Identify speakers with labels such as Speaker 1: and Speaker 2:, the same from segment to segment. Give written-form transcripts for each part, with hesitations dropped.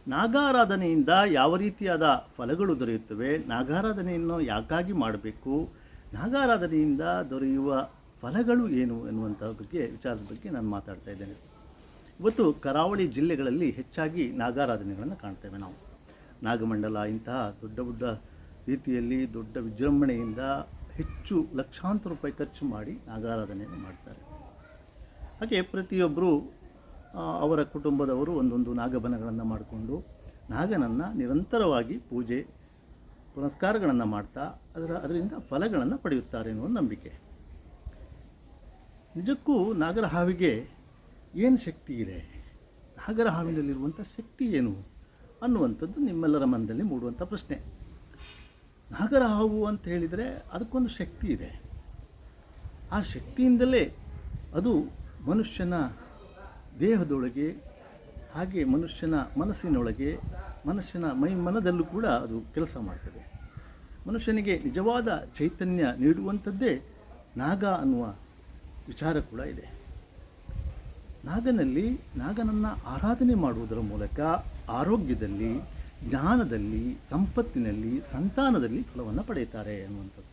Speaker 1: ನಾಗಾರಾಧನೆಯಿಂದ ಯಾವ ರೀತಿಯಾದ ಫಲಗಳು ದೊರೆಯುತ್ತವೆ, ನಾಗಾರಾಧನೆಯನ್ನು ಯಾಕಾಗಿ ಮಾಡಬೇಕು, ನಾಗಾರಾಧನೆಯಿಂದ ದೊರೆಯುವ ಫಲಗಳು ಏನು ಎನ್ನುವಂಥ ವಿಚಾರದ ಬಗ್ಗೆ ನಾನು ಮಾತಾಡ್ತಾ ಇದ್ದೇನೆ. ಇವತ್ತು ಕರಾವಳಿ ಜಿಲ್ಲೆಗಳಲ್ಲಿ ಹೆಚ್ಚಾಗಿ ನಾಗಾರಾಧನೆಗಳನ್ನು ಕಾಣ್ತೇವೆ ನಾವು. ನಾಗಮಂಡಲ ಇಂತಹ ದೊಡ್ಡ ದೊಡ್ಡ ರೀತಿಯಲ್ಲಿ ದೊಡ್ಡ ವಿಜೃಂಭಣೆಯಿಂದ ಹೆಚ್ಚು ಲಕ್ಷಾಂತರ ರೂಪಾಯಿ ಖರ್ಚು ಮಾಡಿ ನಾಗಾರಾಧನೆಯನ್ನು ಮಾಡ್ತಾರೆ. ಹಾಗೆ ಪ್ರತಿಯೊಬ್ಬರು ಅವರ ಕುಟುಂಬದವರು ಒಂದೊಂದು ನಾಗಬನಗಳನ್ನು ಮಾಡಿಕೊಂಡು ನಾಗನನ್ನು ನಿರಂತರವಾಗಿ ಪೂಜೆ ಪುನಸ್ಕಾರಗಳನ್ನು ಮಾಡ್ತಾ ಅದರಿಂದ ಫಲಗಳನ್ನು ಪಡೆಯುತ್ತಾರೆ ಎನ್ನುವ ನಂಬಿಕೆ. ನಿಜಕ್ಕೂ ನಾಗರ ಹಾವಿಗೆ ಏನು ಶಕ್ತಿ ಇದೆ, ನಾಗರ ಹಾವಿನಲ್ಲಿರುವಂಥ ಶಕ್ತಿ ಏನು ಅನ್ನುವಂಥದ್ದು ನಿಮ್ಮೆಲ್ಲರ ಮನದಲ್ಲಿ ಮೂಡುವಂಥ ಪ್ರಶ್ನೆ. ನಾಗರ ಹಾವು ಅಂತ ಹೇಳಿದರೆ ಅದಕ್ಕೊಂದು ಶಕ್ತಿ ಇದೆ. ಆ ಶಕ್ತಿಯಿಂದಲೇ ಅದು ಮನುಷ್ಯನ ದೇಹದೊಳಗೆ, ಹಾಗೆ ಮನುಷ್ಯನ ಮನಸ್ಸಿನೊಳಗೆ, ಮನುಷ್ಯನ ಮನದಲ್ಲೂ ಕೂಡ ಅದು ಕೆಲಸ ಮಾಡ್ತದೆ. ಮನುಷ್ಯನಿಗೆ ನಿಜವಾದ ಚೈತನ್ಯ ನೀಡುವಂಥದ್ದೇ ನಾಗ ಅನ್ನುವ ವಿಚಾರ ಕೂಡ ಇದೆ. ನಾಗನನ್ನು ಆರಾಧನೆ ಮಾಡುವುದರ ಮೂಲಕ ಆರೋಗ್ಯದಲ್ಲಿ, ಜ್ಞಾನದಲ್ಲಿ, ಸಂಪತ್ತಿನಲ್ಲಿ, ಸಂತಾನದಲ್ಲಿ ಫಲವನ್ನು ಪಡೆಯುತ್ತಾರೆ ಅನ್ನುವಂಥದ್ದು.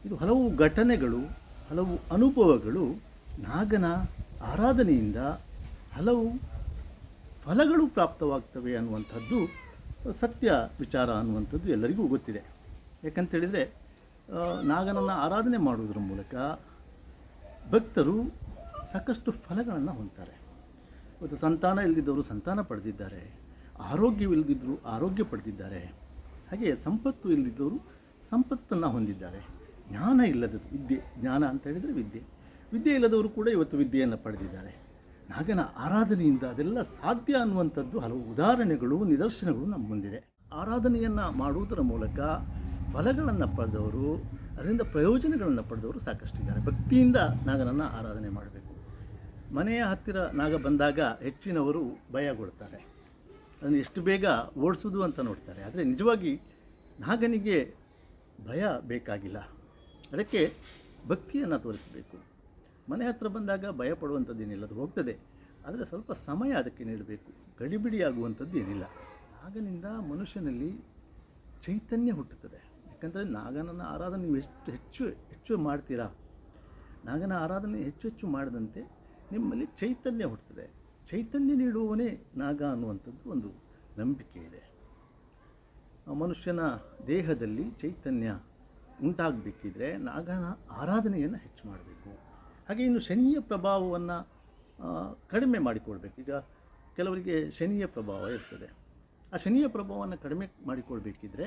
Speaker 1: ಇದು ಹಲವು ಘಟನೆಗಳು, ಹಲವು ಅನುಭವಗಳು ನಾಗನ ಆರಾಧನೆಯಿಂದ ಹಲವು ಫಲಗಳು ಪ್ರಾಪ್ತವಾಗ್ತವೆ ಅನ್ನುವಂಥದ್ದು ಸತ್ಯ ವಿಚಾರ ಅನ್ನುವಂಥದ್ದು ಎಲ್ಲರಿಗೂ ಗೊತ್ತಿದೆ. ಯಾಕಂತೇಳಿದರೆ ನಾಗನನ್ನು ಆರಾಧನೆ ಮಾಡುವುದರ ಮೂಲಕ ಭಕ್ತರು ಸಾಕಷ್ಟು ಫಲಗಳನ್ನು ಹೊಂದ್ತಾರೆ. ಇವತ್ತು ಸಂತಾನ ಇಲ್ಲದಿದ್ದವರು ಸಂತಾನ ಪಡೆದಿದ್ದಾರೆ, ಆರೋಗ್ಯವಿಲ್ಲದಿದ್ದರು ಆರೋಗ್ಯ ಪಡೆದಿದ್ದಾರೆ, ಹಾಗೆ ಸಂಪತ್ತು ಇಲ್ಲದಿದ್ದವರು ಸಂಪತ್ತನ್ನು ಹೊಂದಿದ್ದಾರೆ. ಜ್ಞಾನ ಇಲ್ಲದದ್ದು ವಿದ್ಯೆ, ಜ್ಞಾನ ಅಂತ ಹೇಳಿದರೆ ವಿದ್ಯೆ ಇಲ್ಲದವರು ಕೂಡ ಇವತ್ತು ವಿದ್ಯೆಯನ್ನು ಪಡೆದಿದ್ದಾರೆ. ನಾಗನ ಆರಾಧನೆಯಿಂದ ಅದೆಲ್ಲ ಸಾಧ್ಯ ಅನ್ನುವಂಥದ್ದು ಹಲವು ಉದಾಹರಣೆಗಳು, ನಿದರ್ಶನಗಳು ನಮ್ಮ ಮುಂದಿದೆ. ಆರಾಧನೆಯನ್ನು ಮಾಡುವುದರ ಮೂಲಕ ಫಲಗಳನ್ನು ಪಡೆದವರು, ಅದರಿಂದ ಪ್ರಯೋಜನಗಳನ್ನು ಪಡೆದವರು ಸಾಕಷ್ಟಿದ್ದಾರೆ. ಭಕ್ತಿಯಿಂದ ನಾಗನನ್ನು ಆರಾಧನೆ ಮಾಡಬೇಕು. ಮನೆಯ ಹತ್ತಿರ ನಾಗ ಬಂದಾಗ ಹೆಚ್ಚಿನವರು ಭಯಗೊಳ್ತಾರೆ, ಅದನ್ನು ಎಷ್ಟು ಬೇಗ ಓಡಿಸೋದು ಅಂತ ನೋಡ್ತಾರೆ. ಆದರೆ ನಿಜವಾಗಿ ನಾಗನಿಗೆ ಭಯ ಬೇಕಾಗಿಲ್ಲ, ಅದಕ್ಕೆ ಭಕ್ತಿಯನ್ನು ತೋರಿಸಬೇಕು. ಮನೆ ಹತ್ತಿರ ಬಂದಾಗ ಭಯ ಪಡುವಂಥದ್ದೇನಿಲ್ಲ, ಅದು ಹೋಗ್ತದೆ. ಆದರೆ ಸ್ವಲ್ಪ ಸಮಯ ಅದಕ್ಕೆ ನೀಡಬೇಕು, ಗಡಿಬಿಡಿಯಾಗುವಂಥದ್ದು ಏನಿಲ್ಲ. ನಾಗನಿಂದ ಮನುಷ್ಯನಲ್ಲಿ ಚೈತನ್ಯ ಹುಟ್ಟುತ್ತದೆ. ಯಾಕಂದರೆ ನಾಗನನ್ನು ಆರಾಧನೆ ನೀವು ಹೆಚ್ಚು ಮಾಡ್ತೀರಾ, ನಾಗನ ಆರಾಧನೆ ಹೆಚ್ಚು ಮಾಡಿದಂತೆ ನಿಮ್ಮಲ್ಲಿ ಚೈತನ್ಯ ಹುಟ್ಟುತ್ತದೆ. ಚೈತನ್ಯ ನೀಡುವವನೇ ನಾಗ ಅನ್ನುವಂಥದ್ದು ಒಂದು ನಂಬಿಕೆ ಇದೆ. ಮನುಷ್ಯನ ದೇಹದಲ್ಲಿ ಚೈತನ್ಯ ಉಂಟಾಗಬೇಕಿದ್ರೆ ನಾಗನ ಆರಾಧನೆಯನ್ನು ಹೆಚ್ಚು ಮಾಡಬೇಕು. ಹಾಗೆ ಇನ್ನು ಶನಿಯ ಪ್ರಭಾವವನ್ನು ಕಡಿಮೆ ಮಾಡಿಕೊಳ್ಬೇಕು. ಈಗ ಕೆಲವರಿಗೆ ಶನಿಯ ಪ್ರಭಾವ ಇರ್ತದೆ. ಆ ಶನಿಯ ಪ್ರಭಾವವನ್ನು ಕಡಿಮೆ ಮಾಡಿಕೊಳ್ಬೇಕಿದ್ರೆ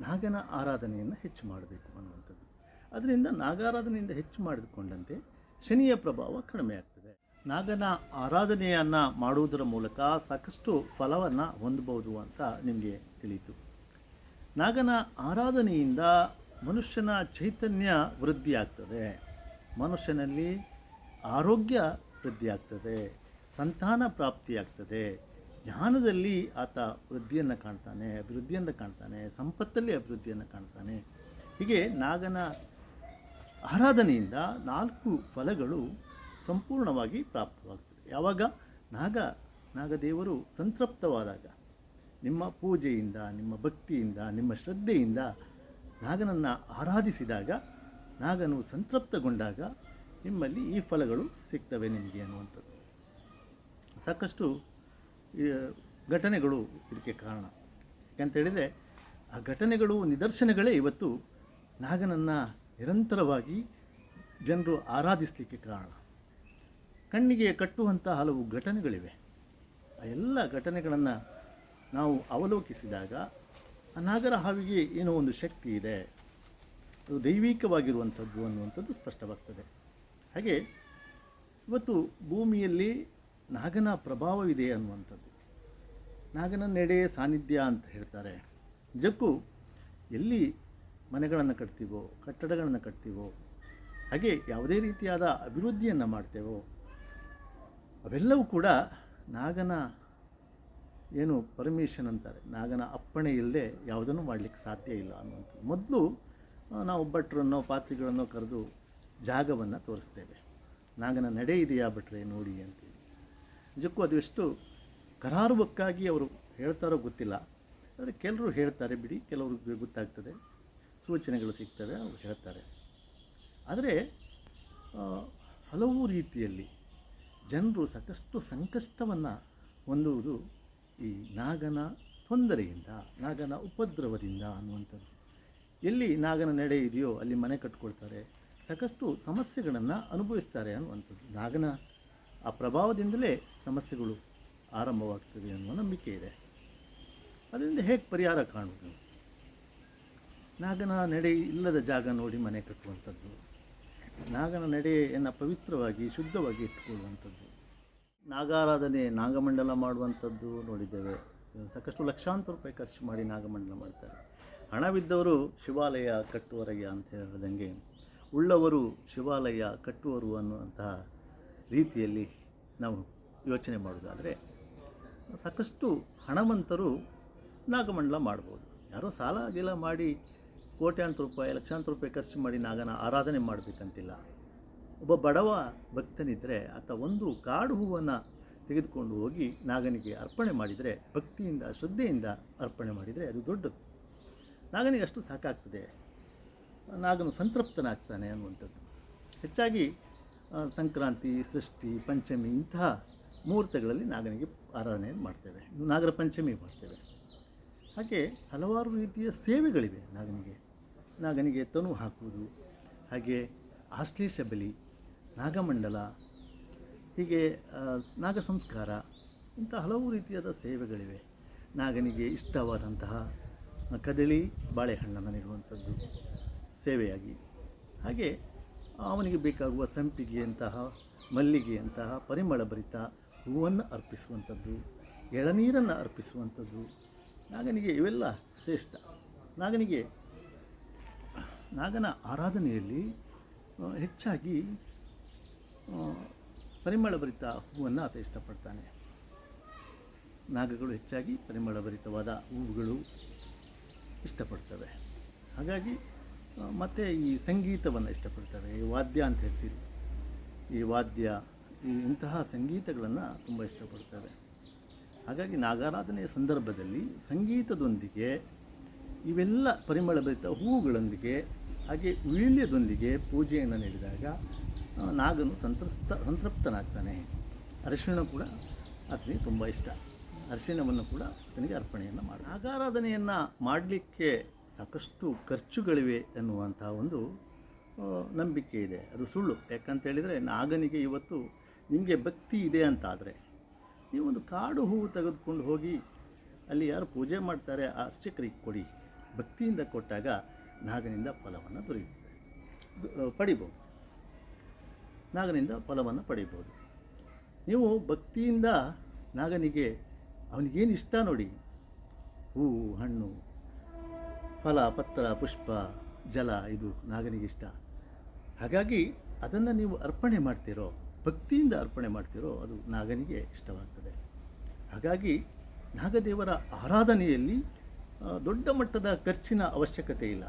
Speaker 1: ನಾಗನ ಆರಾಧನೆಯನ್ನು ಹೆಚ್ಚು ಮಾಡಬೇಕು ಅನ್ನುವಂಥದ್ದು. ಅದರಿಂದ ನಾಗಾರಾಧನೆಯಿಂದ ಹೆಚ್ಚು ಮಾಡಿಕೊಂಡಂತೆ ಶನಿಯ ಪ್ರಭಾವ ಕಡಿಮೆ ಆಗ್ತದೆ. ನಾಗನ ಆರಾಧನೆಯನ್ನು ಮಾಡುವುದರ ಮೂಲಕ ಸಾಕಷ್ಟು ಫಲವನ್ನು ಹೊಂದಬಹುದು ಅಂತ ನಿಮಗೆ ತಿಳಿಯಿತು. ನಾಗನ ಆರಾಧನೆಯಿಂದ ಮನುಷ್ಯನ ಚೈತನ್ಯ ವೃದ್ಧಿಯಾಗ್ತದೆ, ಮನುಷ್ಯನಲ್ಲಿ ಆರೋಗ್ಯ ವೃದ್ಧಿಯಾಗ್ತದೆ, ಸಂತಾನ ಪ್ರಾಪ್ತಿಯಾಗ್ತದೆ, ಜ್ಞಾನದಲ್ಲಿ ಆತ ವೃದ್ಧಿಯನ್ನು ಕಾಣ್ತಾನೆ, ಅಭಿವೃದ್ಧಿಯನ್ನು ಕಾಣ್ತಾನೆ, ಸಂಪತ್ತಲ್ಲಿ ಅಭಿವೃದ್ಧಿಯನ್ನು ಕಾಣ್ತಾನೆ. ಹೀಗೆ ನಾಗನ ಆರಾಧನೆಯಿಂದ 4 ಫಲಗಳು ಸಂಪೂರ್ಣವಾಗಿ ಪ್ರಾಪ್ತವಾಗ್ತದೆ. ಯಾವಾಗ ನಾಗದೇವರು ಸಂತೃಪ್ತವಾದಾಗ, ನಿಮ್ಮ ಪೂಜೆಯಿಂದ, ನಿಮ್ಮ ಭಕ್ತಿಯಿಂದ, ನಿಮ್ಮ ಶ್ರದ್ಧೆಯಿಂದ ನಾಗನನ್ನು ಆರಾಧಿಸಿದಾಗ, ನಾಗನು ಸಂತೃಪ್ತಗೊಂಡಾಗ ನಿಮ್ಮಲ್ಲಿ ಈ ಫಲಗಳು ಸಿಗ್ತವೆ ನಿಮಗೆ ಅನ್ನುವಂಥದ್ದು. ಸಾಕಷ್ಟು ಘಟನೆಗಳು ಇದಕ್ಕೆ ಕಾರಣ. ಯಾಕಂತೇಳಿದರೆ ಆ ಘಟನೆಗಳು, ನಿದರ್ಶನಗಳೇ ಇವತ್ತು ನಾಗನನ್ನು ನಿರಂತರವಾಗಿ ಜನರು ಆರಾಧಿಸಲಿಕ್ಕೆ ಕಾರಣ. ಕಣ್ಣಿಗೆ ಕಟ್ಟುವಂಥ ಹಲವು ಘಟನೆಗಳಿವೆ. ಆ ಎಲ್ಲ ಘಟನೆಗಳನ್ನು ನಾವು ಅವಲೋಕಿಸಿದಾಗ ಆ ನಾಗರ ಹಾವಿಗೆ ಏನೋ ಒಂದು ಶಕ್ತಿ ಇದೆ, ಅದು ದೈವಿಕವಾಗಿರುವಂಥದ್ದು ಅನ್ನುವಂಥದ್ದು ಸ್ಪಷ್ಟವಾಗ್ತದೆ. ಹಾಗೆ ಇವತ್ತು ಭೂಮಿಯಲ್ಲಿ ನಾಗನ ಪ್ರಭಾವವಿದೆ ಅನ್ನುವಂಥದ್ದು, ನಾಗನ ನೆಡೆ ಸಾನ್ನಿಧ್ಯ ಅಂತ ಹೇಳ್ತಾರೆ. ನಿಜಕ್ಕೂ ಎಲ್ಲಿ ಮನೆಗಳನ್ನು ಕಟ್ತೀವೋ, ಕಟ್ಟಡಗಳನ್ನು ಕಟ್ತೀವೋ, ಹಾಗೆ ಯಾವುದೇ ರೀತಿಯಾದ ಅಭಿವೃದ್ಧಿಯನ್ನು ಮಾಡ್ತೇವೋ, ಅವೆಲ್ಲವೂ ಕೂಡ ನಾಗನ ಏನು ಪರ್ಮಿಷನ್ ಅಂತಾರೆ, ನಾಗನ ಅಪ್ಪಣೆ ಇಲ್ಲದೆ ಯಾವುದನ್ನು ಮಾಡಲಿಕ್ಕೆ ಸಾಧ್ಯ ಇಲ್ಲ ಅನ್ನುವಂಥದ್ದು. ಮೊದಲು ನಾವು ಭಟ್ರನ್ನೋ ಪಾತ್ರಿಗಳನ್ನೋ ಕರೆದು ಜಾಗವನ್ನು ತೋರಿಸ್ತೇವೆ, ನಾಗನ ನಡೆ ಇದೆಯಾ ಭಟ್ರೆ ನೋಡಿ ಅಂತೇಳಿ. ನಿಜಕ್ಕೂ ಅದು ಎಷ್ಟು ಕರಾರುವಕ್ಕಾಗಿ ಅವರು ಹೇಳ್ತಾರೋ ಗೊತ್ತಿಲ್ಲ. ಆದರೆ ಕೆಲವರು ಹೇಳ್ತಾರೆ ಬಿಡಿ, ಕೆಲವ್ರಿಗೆ ಗೊತ್ತಾಗ್ತದೆ, ಸೂಚನೆಗಳು ಸಿಗ್ತವೆ, ಅವರು ಹೇಳ್ತಾರೆ. ಆದರೆ ಹಲವು ರೀತಿಯಲ್ಲಿ ಜನರು ಸಾಕಷ್ಟು ಸಂಕಷ್ಟವನ್ನು ಹೊಂದುವುದು ಈ ನಾಗನ ತೊಂದರೆಯಿಂದ, ನಾಗನ ಉಪದ್ರವದಿಂದ ಅನ್ನುವಂಥದ್ದು. ಎಲ್ಲಿ ನಾಗನ ನಡೆ ಇದೆಯೋ ಅಲ್ಲಿ ಮನೆ ಕಟ್ಕೊಳ್ತಾರೆ, ಸಾಕಷ್ಟು ಸಮಸ್ಯೆಗಳನ್ನು ಅನುಭವಿಸ್ತಾರೆ ಅನ್ನುವಂಥದ್ದು. ನಾಗನ ಆ ಪ್ರಭಾವದಿಂದಲೇ ಸಮಸ್ಯೆಗಳು ಆರಂಭವಾಗ್ತದೆ ಅನ್ನುವ ನಂಬಿಕೆ ಇದೆ. ಅದರಿಂದ ಹೇಗೆ ಪರಿಹಾರ ಕಾಣುವುದು? ನಾಗನ ನಡೆ ಇಲ್ಲದ ಜಾಗ ನೋಡಿ ಮನೆ ಕಟ್ಟುವಂಥದ್ದು, ನಾಗನ ನಡೆಯನ್ನು ಪವಿತ್ರವಾಗಿ ಶುದ್ಧವಾಗಿ ಇಟ್ಟುಕೊಳ್ಳುವಂಥದ್ದು, ನಾಗಾರಾಧನೆ ನಾಗಮಂಡಲ ಮಾಡುವಂಥದ್ದು ನೋಡಿದ್ದೇವೆ. ಸಾಕಷ್ಟು ಲಕ್ಷಾಂತರ ರೂಪಾಯಿ ಖರ್ಚು ಮಾಡಿ ನಾಗಮಂಡಲ ಮಾಡ್ತಾರೆ. ಹಣವಿದ್ದವರು ಶಿವಾಲಯ ಕಟ್ಟುವರಯ್ಯ ಅಂತ ಹೇಳಿದಂಗೆ, ಉಳ್ಳವರು ಶಿವಾಲಯ ಕಟ್ಟುವರು ಅನ್ನುವಂತಹ ರೀತಿಯಲ್ಲಿ ನಾವು ಯೋಚನೆ ಮಾಡೋದಾದರೆ ಸಾಕಷ್ಟು ಹಣವಂತರು ನಾಗಮಂಡಲ ಮಾಡ್ಬೋದು. ಯಾರೋ ಸಾಲ ಗೀಲ ಮಾಡಿ ಕೋಟ್ಯಾಂತರ ರೂಪಾಯಿ ಲಕ್ಷಾಂತರ ರೂಪಾಯಿ ಖರ್ಚು ಮಾಡಿ ನಾಗನ ಆರಾಧನೆ ಮಾಡಬೇಕಂತಿಲ್ಲ. ಒಬ್ಬ ಬಡವ ಭಕ್ತನಿದ್ದರೆ ಆತ ಒಂದು ಕಾಡು ಹೂವನ್ನು ತೆಗೆದುಕೊಂಡು ಹೋಗಿ ನಾಗನಿಗೆ ಅರ್ಪಣೆ ಮಾಡಿದರೆ, ಭಕ್ತಿಯಿಂದ ಶ್ರದ್ಧೆಯಿಂದ ಅರ್ಪಣೆ ಮಾಡಿದರೆ ಅದು ದೊಡ್ಡದು. ನಾಗನಿಗೆ ಅಷ್ಟು ಸಾಕಾಗ್ತದೆ, ನಾಗನು ಸಂತೃಪ್ತನಾಗ್ತಾನೆ ಅನ್ನುವಂಥದ್ದು. ಹೆಚ್ಚಾಗಿ ಸಂಕ್ರಾಂತಿ, ಷಷ್ಠಿ, ಪಂಚಮಿ ಇಂತಹ ಮುಹೂರ್ತಗಳಲ್ಲಿ ನಾಗನಿಗೆ ಆರಾಧನೆಯನ್ನು ಮಾಡ್ತೇವೆ. ನಾಗರ ಪಂಚಮಿ ಮಾಡ್ತೇವೆ. ಹಾಗೆ ಹಲವಾರು ರೀತಿಯ ಸೇವೆಗಳಿವೆ ನಾಗನಿಗೆ ತನು ಹಾಕುವುದು, ಹಾಗೆ ಆಶ್ಲೇಷ ಬಲಿ, ನಾಗಮಂಡಲ, ಹೀಗೆ ನಾಗ ಸಂಸ್ಕಾರ, ಇಂಥ ಹಲವು ರೀತಿಯಾದ ಸೇವೆಗಳಿವೆ. ನಾಗನಿಗೆ ಇಷ್ಟವಾದಂತಹ ಕದಳಿ ಬಾಳೆಹಣ್ಣನ್ನು ನೀಡುವಂಥದ್ದು ಸೇವೆಯಾಗಿ, ಹಾಗೆ ಅವನಿಗೆ ಬೇಕಾಗುವ ಸಂಪಿಗೆಯಂತಹ, ಮಲ್ಲಿಗೆಯಂತಹ ಪರಿಮಳಭರಿತ ಹೂವನ್ನು ಅರ್ಪಿಸುವಂಥದ್ದು, ಎಳನೀರನ್ನು ಅರ್ಪಿಸುವಂಥದ್ದು. ನಾಗನಿಗೆ ಇವೆಲ್ಲ ಶ್ರೇಷ್ಠ. ನಾಗನ ಆರಾಧನೆಯಲ್ಲಿ ಹೆಚ್ಚಾಗಿ ಪರಿಮಳಭರಿತ ಹೂವನ್ನು ಆತ ಇಷ್ಟಪಡ್ತಾನೆ. ನಾಗಗಳು ಹೆಚ್ಚಾಗಿ ಪರಿಮಳಭರಿತವಾದ ಹೂವುಗಳು ಇಷ್ಟಪಡ್ತವೆ. ಹಾಗಾಗಿ ಮತ್ತು ಈ ಸಂಗೀತವನ್ನು ಇಷ್ಟಪಡ್ತವೆ. ಈ ವಾದ್ಯ ಅಂತ ಹೇಳ್ತೀವಿ, ಈ ವಾದ್ಯ, ಇಂತಹ ಸಂಗೀತಗಳನ್ನು ತುಂಬ ಇಷ್ಟಪಡ್ತವೆ. ಹಾಗಾಗಿ ನಾಗಾರಾಧನೆಯ ಸಂದರ್ಭದಲ್ಲಿ ಸಂಗೀತದೊಂದಿಗೆ, ಇವೆಲ್ಲ ಪರಿಮಳಭರಿತ ಹೂವುಗಳೊಂದಿಗೆ, ಹಾಗೆ ವೀಳ್ಯದೊಂದಿಗೆ ಪೂಜೆಯನ್ನು ನೀಡಿದಾಗ ನಾಗನು ಸಂತೃಪ್ತನಾಗ್ತಾನೆ. ಅರಿಶಿಣ ಕೂಡ ಆತನಿಗೆ ತುಂಬ ಇಷ್ಟ. ಅರಿಶಿಣವನ್ನು ಕೂಡ ಆತನಿಗೆ ಅರ್ಪಣೆಯನ್ನು ಮಾಡಿ. ನಾಗಾರಾಧನೆಯನ್ನು ಮಾಡಲಿಕ್ಕೆ ಸಾಕಷ್ಟು ಖರ್ಚುಗಳಿವೆ ಎನ್ನುವಂಥ ಒಂದು ನಂಬಿಕೆ ಇದೆ. ಅದು ಸುಳ್ಳು. ಯಾಕಂತೇಳಿದರೆ ನಾಗನಿಗೆ ಇವತ್ತು ನಿಮಗೆ ಭಕ್ತಿ ಇದೆ ಅಂತಾದರೆ ನೀವು ಒಂದು ಕಾಡು ಹೂವು ತೆಗೆದುಕೊಂಡು ಹೋಗಿ ಅಲ್ಲಿ ಯಾರು ಪೂಜೆ ಮಾಡ್ತಾರೆ ಆ ಅರ್ಚಕರಿಗೆ ಕೊಡಿ. ಭಕ್ತಿಯಿಂದ ಕೊಟ್ಟಾಗ ನಾಗನಿಂದ ಫಲವನ್ನು ಪಡಿಬೋದು. ನಾಗನಿಂದ ಫಲವನ್ನು ಪಡಿಬೋದು. ನೀವು ಭಕ್ತಿಯಿಂದ ನಾಗನಿಗೆ, ಅವನಿಗೇನು ಇಷ್ಟ ನೋಡಿ, ಹೂವು, ಹಣ್ಣು, ಫಲ, ಪತ್ರ, ಪುಷ್ಪ, ಜಲ, ಇದು ನಾಗನಿಗೆ ಇಷ್ಟ. ಹಾಗಾಗಿ ಅದನ್ನು ನೀವು ಅರ್ಪಣೆ ಮಾಡ್ತೀರೋ, ಭಕ್ತಿಯಿಂದ ಅರ್ಪಣೆ ಮಾಡ್ತೀರೋ, ಅದು ನಾಗನಿಗೆ ಇಷ್ಟವಾಗ್ತದೆ. ಹಾಗಾಗಿ ನಾಗದೇವರ ಆರಾಧನೆಯಲ್ಲಿ ದೊಡ್ಡ ಮಟ್ಟದ ಖರ್ಚಿನ ಅವಶ್ಯಕತೆ ಇಲ್ಲ.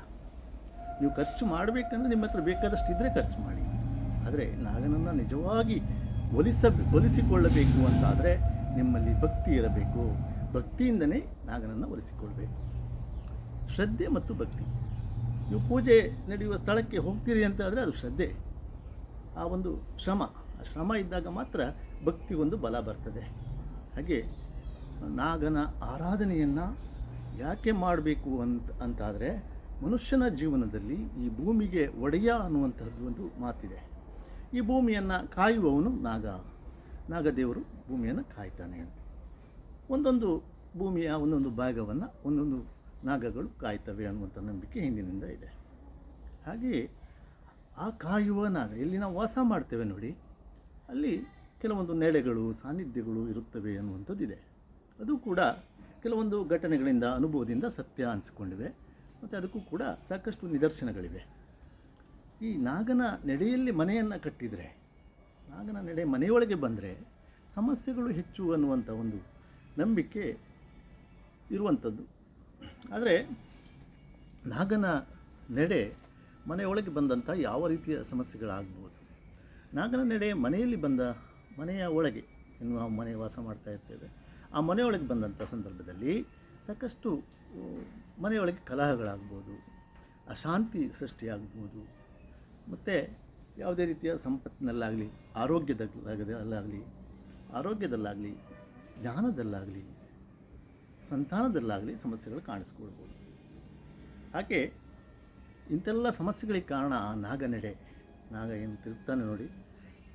Speaker 1: ನೀವು ಖರ್ಚು ಮಾಡಬೇಕಂದ್ರೆ ನಿಮ್ಮ ಹತ್ರ ಬೇಕಾದಷ್ಟು ಇದ್ದರೆ ಖರ್ಚು ಮಾಡಿ. ಆದರೆ ನಾಗನನ್ನು ನಿಜವಾಗಿ ಒಲಿಸಿಕೊಳ್ಳಬೇಕು ಅಂತಾದರೆ ನಿಮ್ಮಲ್ಲಿ ಭಕ್ತಿ ಇರಬೇಕು. ಭಕ್ತಿಯಿಂದಲೇ ನಾಗನನ್ನು ಒಲಿಸಿಕೊಳ್ಬೇಕು. ಶ್ರದ್ಧೆ ಮತ್ತು ಭಕ್ತಿ. ನೀವು ಪೂಜೆ ನಡೆಯುವ ಸ್ಥಳಕ್ಕೆ ಹೋಗ್ತೀರಿ ಅಂತಾದರೆ ಅದು ಶ್ರದ್ಧೆ, ಆ ಒಂದು ಶ್ರಮ. ಆ ಶ್ರಮ ಇದ್ದಾಗ ಮಾತ್ರ ಭಕ್ತಿಗೊಂದು ಬಲ ಬರ್ತದೆ. ಹಾಗೆ ನಾಗನ ಆರಾಧನೆಯನ್ನು ಯಾಕೆ ಮಾಡಬೇಕು ಅಂತಾದರೆ, ಮನುಷ್ಯನ ಜೀವನದಲ್ಲಿ ಈ ಭೂಮಿಗೆ ಒಡೆಯ ಅನ್ನುವಂಥದ್ದು ಒಂದು ಮಾತಿದೆ. ಈ ಭೂಮಿಯನ್ನು ಕಾಯುವವನು ನಾಗದೇವರು ಭೂಮಿಯನ್ನು ಕಾಯ್ತಾನೆ ಅಂತ. ಒಂದೊಂದು ಭೂಮಿಯ ಒಂದೊಂದು ಭಾಗವನ್ನು ಒಂದೊಂದು ನಾಗಗಳು ಕಾಯ್ತವೆ ಅನ್ನುವಂಥ ನಂಬಿಕೆ ಹಿಂದಿನಿಂದ ಇದೆ. ಹಾಗೆಯೇ ಆ ಕಾಯುವ ನಾಗ, ಎಲ್ಲಿ ನಾವು ವಾಸ ಮಾಡ್ತೇವೆ ನೋಡಿ, ಅಲ್ಲಿ ಕೆಲವೊಂದು ನೆಲೆಗಳು, ಸಾನ್ನಿಧ್ಯಗಳು ಇರುತ್ತವೆ ಅನ್ನುವಂಥದ್ದಿದೆ. ಅದು ಕೂಡ ಕೆಲವೊಂದು ಘಟನೆಗಳಿಂದ, ಅನುಭವದಿಂದ ಸತ್ಯ ಅನಿಸ್ಕೊಂಡಿವೆ. ಮತ್ತು ಅದಕ್ಕೂ ಕೂಡ ಸಾಕಷ್ಟು ನಿದರ್ಶನಗಳಿವೆ. ಈ ನಾಗನ ನಡೆಯಲ್ಲಿ ಮನೆಯನ್ನು ಕಟ್ಟಿದರೆ, ನಾಗನ ನಡೆ ಮನೆಯೊಳಗೆ ಬಂದರೆ ಸಮಸ್ಯೆಗಳು ಹೆಚ್ಚು ಅನ್ನುವಂಥ ಒಂದು ನಂಬಿಕೆ ಇರುವಂಥದ್ದು. ಆದರೆ ನಾಗನ ನಡೆ ಮನೆಯೊಳಗೆ ಬಂದಂಥ ಯಾವ ರೀತಿಯ ಸಮಸ್ಯೆಗಳಾಗ್ಬೋದು? ನಾಗನ ನಡೆ ಮನೆಯಲ್ಲಿ ಮನೆಯ ಒಳಗೆ, ಇನ್ನು ನಾವು ಮನೆ ವಾಸ ಮಾಡ್ತಾ ಇರ್ತೇವೆ, ಆ ಮನೆಯೊಳಗೆ ಬಂದಂಥ ಸಂದರ್ಭದಲ್ಲಿ ಸಾಕಷ್ಟು ಮನೆಯೊಳಗೆ ಕಲಹಗಳಾಗ್ಬೋದು, ಅಶಾಂತಿ ಸೃಷ್ಟಿಯಾಗ್ಬೋದು, ಮತ್ತು ಯಾವುದೇ ರೀತಿಯ ಸಂಪತ್ತಿನಲ್ಲಾಗಲಿ, ಆರೋಗ್ಯದಲ್ಲಾಗಲಿ, ಜ್ಞಾನದಲ್ಲಾಗಲಿ, ಸಂತಾನದಲ್ಲಾಗಲಿ ಸಮಸ್ಯೆಗಳು ಕಾಣಿಸ್ಕೊಳ್ಬೋದು. ಹಾಗೆ ಇಂಥೆಲ್ಲ ಸಮಸ್ಯೆಗಳಿಗೆ ಕಾರಣ ಆ ನಾಗನಡೆ. ನಾಗ ಏನು ತಿರುಗ್ತಾನೆ ನೋಡಿ,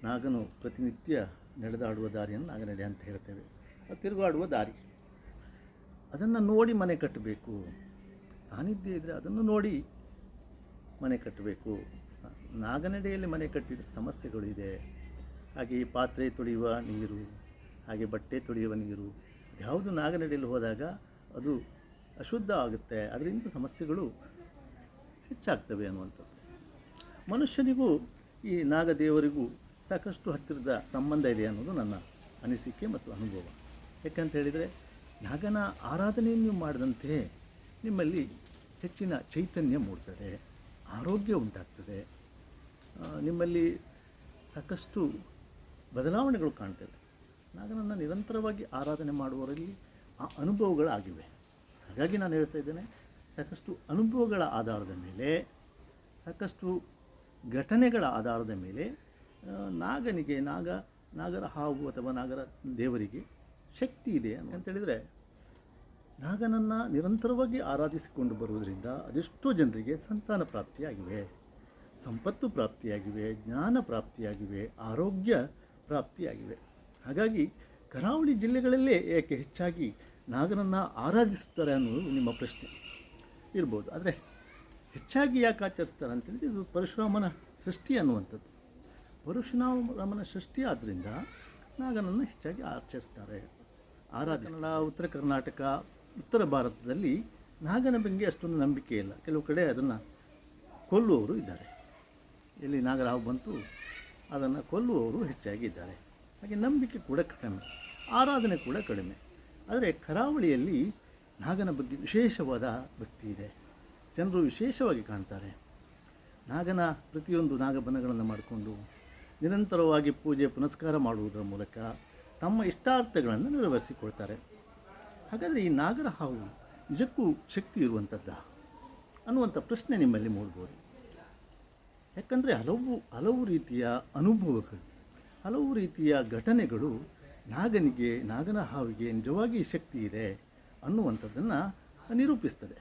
Speaker 1: ನಾಗನು ಪ್ರತಿನಿತ್ಯ ನಡೆದಾಡುವ ದಾರಿಯನ್ನು ನಾಗನಡೆ ಅಂತ ಹೇಳ್ತೇವೆ. ಅದು ತಿರುಗಾಡುವ ದಾರಿ. ಅದನ್ನು ನೋಡಿ ಮನೆ ಕಟ್ಟಬೇಕು. ಸಾನ್ನಿಧ್ಯ ಇದ್ದರೆ ಅದನ್ನು ನೋಡಿ ಮನೆ ಕಟ್ಟಬೇಕು. ನಾಗನಡೆಯಲ್ಲಿ ಮನೆ ಕಟ್ಟಿದರೆ ಸಮಸ್ಯೆಗಳು ಇದೆ. ಹಾಗೆ ಈ ಪಾತ್ರೆ ತೊಳೆಯುವ ನೀರು, ಹಾಗೆ ಬಟ್ಟೆ ತೊಳೆಯುವ ನೀರು, ಯಾವುದು ನಾಗನಡೆಯಲ್ಲಿ ಹೋದಾಗ ಅದು ಅಶುದ್ಧ ಆಗುತ್ತೆ, ಅದರಿಂದ ಸಮಸ್ಯೆಗಳು ಹೆಚ್ಚಾಗ್ತವೆ ಅನ್ನುವಂಥದ್ದು. ಮನುಷ್ಯನಿಗೂ ಈ ನಾಗದೇವರಿಗೂ ಸಾಕಷ್ಟು ಹತ್ತಿರದ ಸಂಬಂಧ ಇದೆ ಅನ್ನೋದು ನನ್ನ ಅನಿಸಿಕೆ ಮತ್ತು ಅನುಭವ. ಯಾಕಂತ ಹೇಳಿದರೆ, ನಾಗನ ಆರಾಧನೆಯನ್ನು ಮಾಡಿದಂತೆ ನಿಮ್ಮಲ್ಲಿ ಹೆಚ್ಚಿನ ಚೈತನ್ಯ ಮೂಡ್ತದೆ, ಆರೋಗ್ಯ ಉಂಟಾಗ್ತದೆ, ನಿಮ್ಮಲ್ಲಿ ಸಾಕಷ್ಟು ಬದಲಾವಣೆಗಳು ಕಾಣ್ತವೆ. ನಾಗನನ್ನು ನಿರಂತರವಾಗಿ ಆರಾಧನೆ ಮಾಡುವವರಲ್ಲಿ ಆ ಅನುಭವಗಳಾಗಿವೆ. ಹಾಗಾಗಿ ನಾನು ಹೇಳ್ತಾ ಇದ್ದೇನೆ, ಸಾಕಷ್ಟು ಅನುಭವಗಳ ಆಧಾರದ ಮೇಲೆ, ಸಾಕಷ್ಟು ಘಟನೆಗಳ ಆಧಾರದ ಮೇಲೆ ನಾಗನಿಗೆ, ನಾಗರ ಹಾವು ಅಥವಾ ನಾಗರ ದೇವರಿಗೆ ಶಕ್ತಿ ಇದೆ ಅಂತೇಳಿದರೆ, ನಾಗನನ್ನು ನಿರಂತರವಾಗಿ ಆರಾಧಿಸಿಕೊಂಡು ಬರುವುದರಿಂದ ಅದೆಷ್ಟೋ ಜನರಿಗೆ ಸಂತಾನ ಪ್ರಾಪ್ತಿಯಾಗಿವೆ, ಸಂಪತ್ತು ಪ್ರಾಪ್ತಿಯಾಗಿವೆ, ಜ್ಞಾನ ಪ್ರಾಪ್ತಿಯಾಗಿವೆ, ಆರೋಗ್ಯ ಪ್ರಾಪ್ತಿಯಾಗಿವೆ. ಹಾಗಾಗಿ ಕರಾವಳಿ ಜಿಲ್ಲೆಗಳಲ್ಲೇ ಏಕೆ ಹೆಚ್ಚಾಗಿ ನಾಗನನ್ನು ಆರಾಧಿಸುತ್ತಾರೆ ಅನ್ನೋದು ನಿಮ್ಮ ಪ್ರಶ್ನೆ ಇರ್ಬೋದು. ಆದರೆ ಹೆಚ್ಚಾಗಿ ಯಾಕೆ ಆಚರಿಸ್ತಾರೆ ಅಂತೇಳಿದ್ರೆ, ಇದು ಪರಶುರಾಮನ ಸೃಷ್ಟಿ ಅನ್ನುವಂಥದ್ದು. ಪರಶುರಾಮನ ಸೃಷ್ಟಿ ಆದ್ದರಿಂದ ನಾಗನನ್ನು ಹೆಚ್ಚಾಗಿ ಆಚರಿಸ್ತಾರೆ, ಆರಾಧಿಸಲ್ಲ. ಉತ್ತರ ಕರ್ನಾಟಕ, ಉತ್ತರ ಭಾರತದಲ್ಲಿ ನಾಗನ ಬಗ್ಗೆ ಅಷ್ಟೊಂದು ನಂಬಿಕೆ ಇಲ್ಲ. ಕೆಲವು ಕಡೆ ಅದನ್ನು ಕೊಲ್ಲುವವರು ಇದ್ದಾರೆ. ಎಲ್ಲಿ ನಾಗರ ಹಾವು ಬಂತು ಅದನ್ನು ಕೊಲ್ಲುವವರು ಹೆಚ್ಚಾಗಿ ಇದ್ದಾರೆ. ಹಾಗೆ ನಂಬಿಕೆ ಕೂಡ ಕಡಿಮೆ, ಆರಾಧನೆ ಕೂಡ ಕಡಿಮೆ. ಆದರೆ ಕರಾವಳಿಯಲ್ಲಿ ನಾಗನ ಬಗ್ಗೆ ವಿಶೇಷವಾದ ಭಕ್ತಿ ಇದೆ. ಜನರು ವಿಶೇಷವಾಗಿ ಕಾಣ್ತಾರೆ. ನಾಗನ ಪ್ರತಿಯೊಂದು ನಾಗಬನಗಳನ್ನು ಮಾಡಿಕೊಂಡು ನಿರಂತರವಾಗಿ ಪೂಜೆ ಪುನಸ್ಕಾರ ಮಾಡುವುದರ ಮೂಲಕ ತಮ್ಮ ಇಷ್ಟಾರ್ಥಗಳನ್ನು ನೆರವೇರಿಸಿಕೊಳ್ತಾರೆ. ಹಾಗಾದರೆ ಈ ನಾಗರ ಹಾವು ನಿಜಕ್ಕೂ ಶಕ್ತಿ ಇರುವಂಥದ್ದ ಅನ್ನುವಂಥ ಪ್ರಶ್ನೆ ನಿಮ್ಮಲ್ಲಿ ಮೂಡ್ಬೋದು. ಯಾಕಂದರೆ ಹಲವು ರೀತಿಯ ಅನುಭವಗಳು, ಹಲವು ರೀತಿಯ ಘಟನೆಗಳು ನಾಗನ ಹಾವಿಗೆ ನಿಜವಾಗಿ ಶಕ್ತಿ ಇದೆ ಅನ್ನುವಂಥದ್ದನ್ನು ನಿರೂಪಿಸ್ತದೆ.